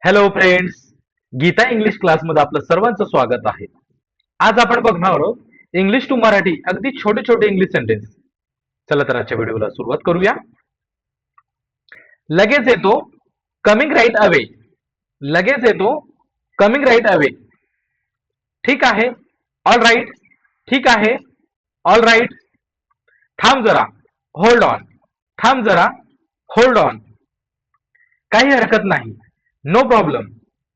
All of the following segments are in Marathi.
हॅलो फ्रेंड्स, गीता इंग्लिश क्लासमध्ये आपलं सर्वांचं स्वागत आहे. आज आपण बघणार आहोत इंग्लिश टू मराठी अगदी छोटे छोटे इंग्लिश सेंटेन्स. चला तर आजच्या व्हिडिओला सुरुवात करूया. लगेच येतो, कमिंग राईट अवे. लगेच येतो, कमिंग राईट अवे. ठीक आहे, ऑल राईट. ठीक आहे, ऑल राईट. थांब जरा, होल्ड ऑन. थांब जरा, होल्ड ऑन. काही हरकत नाही, नो प्रॉब्लेम.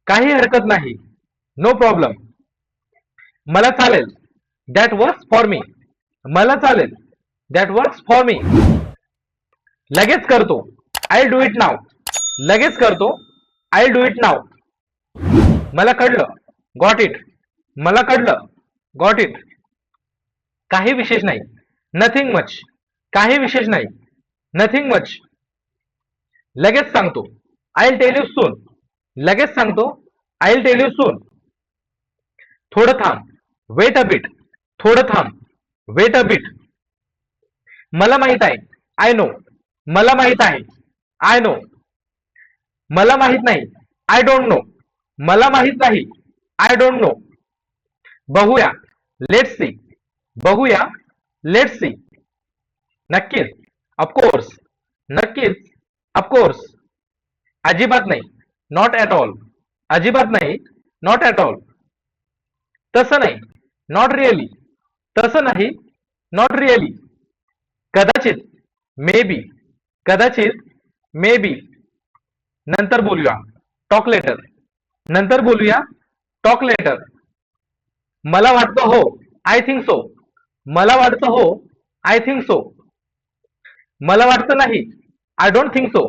काही हरकत नाही, नो प्रॉब्लेम. मला चालेल, दॅट वर्क्स फॉर मी. मला चालेल, दॅट वर्क्स फॉर मी. लगेच करतो, आय डू इट नाव. लगेच करतो, आय डू इट नाव. मला कळलं, गॉट इट. मला कळलं, गॉट इट. काही विशेष नाही, नथिंग मच. काही विशेष नाही, नथिंग मच. लगेच सांगतो, I will tell you soon. लगेच सांगतो, I will tell you soon. थोडं थांब, वेट अ बिट. थोडं थांब, वेट अ बिट. मला माहित आहे, आय नो. मला माहित आहे, आय नो. मला माहित नाही, आय डोंट नो. मला माहित नाही, आय डोंट नो. बघूया, लेट्स सी. बघूया, लेट्स सी. नक्कीच, ऑफकोर्स. नक्कीच, ऑफकोर्स. अजिबात नाही, नॉट ॲट ऑल. अजिबात नाही, नॉट ॲट ऑल. तसं नाही, नॉट रिअली. तसं नाही, नॉट रिअली. कदाचित, मे बी. कदाचित, मे बी. नंतर बोलूया, टॉक लेटर. नंतर बोलूया, टॉक लेटर. मला वाटतं हो, आय थिंक सो. मला वाटतं हो, आय थिंक सो. मला वाटतं नाही, आय डोंट थिंक सो.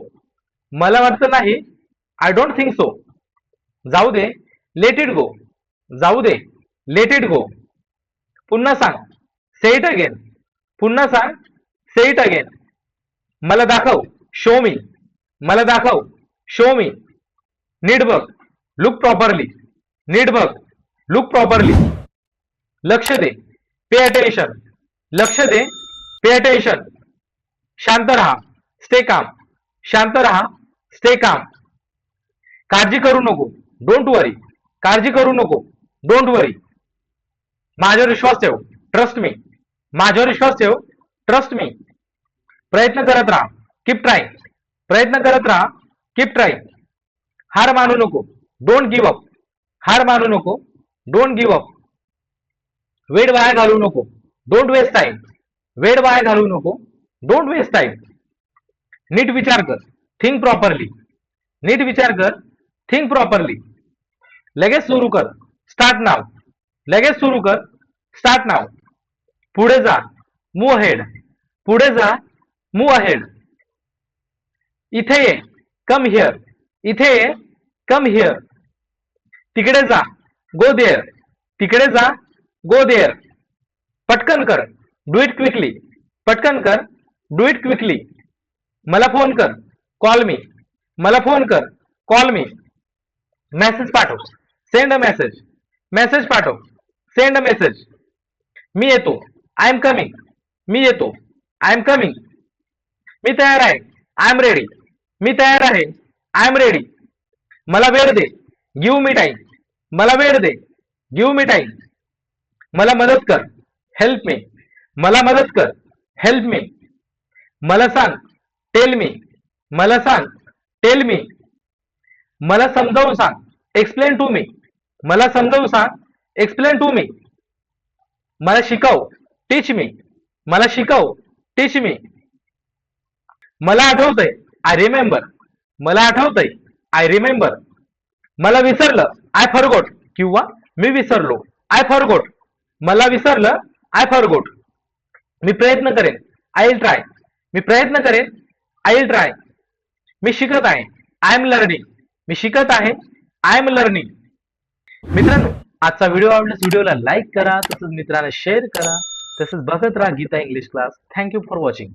मला वाटतं नाही, आय डोंट थिंक सो. जाऊ दे, लेट इट गो. जाऊ दे, लेट इट गो. पुन्हा सांग, से इट अगेन. पुन्हा सांग, से इट अगेन. मला दाखव, शो मी. मला दाखव, शो मी. नीट बघ, लुक प्रॉपरली. नीट बघ, लुक प्रॉपरली. लक्ष दे, पे अटेन्शन. लक्ष दे, पे अटेन्शन. शांत रहा, स्टे काम. शांत रहा, स्टे काम. काळजी करू नको, डोंट वरी. काळजी करू नको, डोंट वरी. माझ्यावर विश्वास ठेव, ट्रस्ट मी. माझ्यावर विश्वास ठेव, ट्रस्ट मी. प्रयत्न करत राहा, कीप ट्राईंग. प्रयत्न करत राहा, कीप ट्राईंग. हार मानू नको, डोंट गिव्ह अप. हार मानू नको, डोंट गिव्ह अप. वेळ वाया घालवू नको, डोंट वेस्ट टाइम. वेळ वाया घालवू नको, डोंट वेस्ट टाइम. नीट विचार कर, थिंक प्रॉपरली. नीट विचार कर, थिंक प्रॉपरली. लगेच सुरू कर, स्टार्ट नाव. लगेच सुरू कर, स्टार्ट नाव. पुढे जा, मूव अहेड. पुढे जा, मूव अहेड. इथे ये, कम हिअर. इथे ये, कम हिअर. तिकडे जा, गो देअर. तिकडे जा, गो देअर. पटकन कर, डू इट क्विकली. पटकन कर, डू इट क्विकली. मला फोन कर, कॉल मी. मला फोन कर, कॉल मी. मेसेज पाठव, सेंड अ मेसेज. मेसेज पाठव, सेंड अ मेसेज. मी येतो, आय एम कमिंग. मी येतो, आय एम कमिंग. मी तयार आहे, आय एम रेडी. मी तयार आहे, आय एम रेडी. मला वेळ दे, गिव्ह मी टाइम. मला वेळ दे, गिव्ह मी टाइम. मला मदत कर, हेल्प मी. मला मदत कर, हेल्प मी. मला सांग, टेल मी. मला सांग, टेल मी. मला समजावून सांग, एक्सप्लेन टू मी. मला समजावून सांग, एक्सप्लेन टू मी. मला शिकव, टीच मी. मला शिकव, टीच मी. मला आठवतंय, आय रिमेंबर. मला आठवतंय, आय रिमेंबर. मला विसरलं, आय फॉरगॉट. किंवा मी विसरलो, आय फॉरगॉट. मला विसरलं, आय फॉरगॉट. मी प्रयत्न करेन, आय विल ट्राय. मी प्रयत्न करेन, आय विल ट्राय. मी शिकत आहे, आय एम लर्निंग. मी शिकत आहे, आय एम लर्निंग. मित्रांनो, आजचा व्हिडिओ आवडल्यास व्हिडिओला लाईक करा, तसंच मित्रांना शेअर करा, तसंच बघत राहा Geeta English class. Thank you for watching.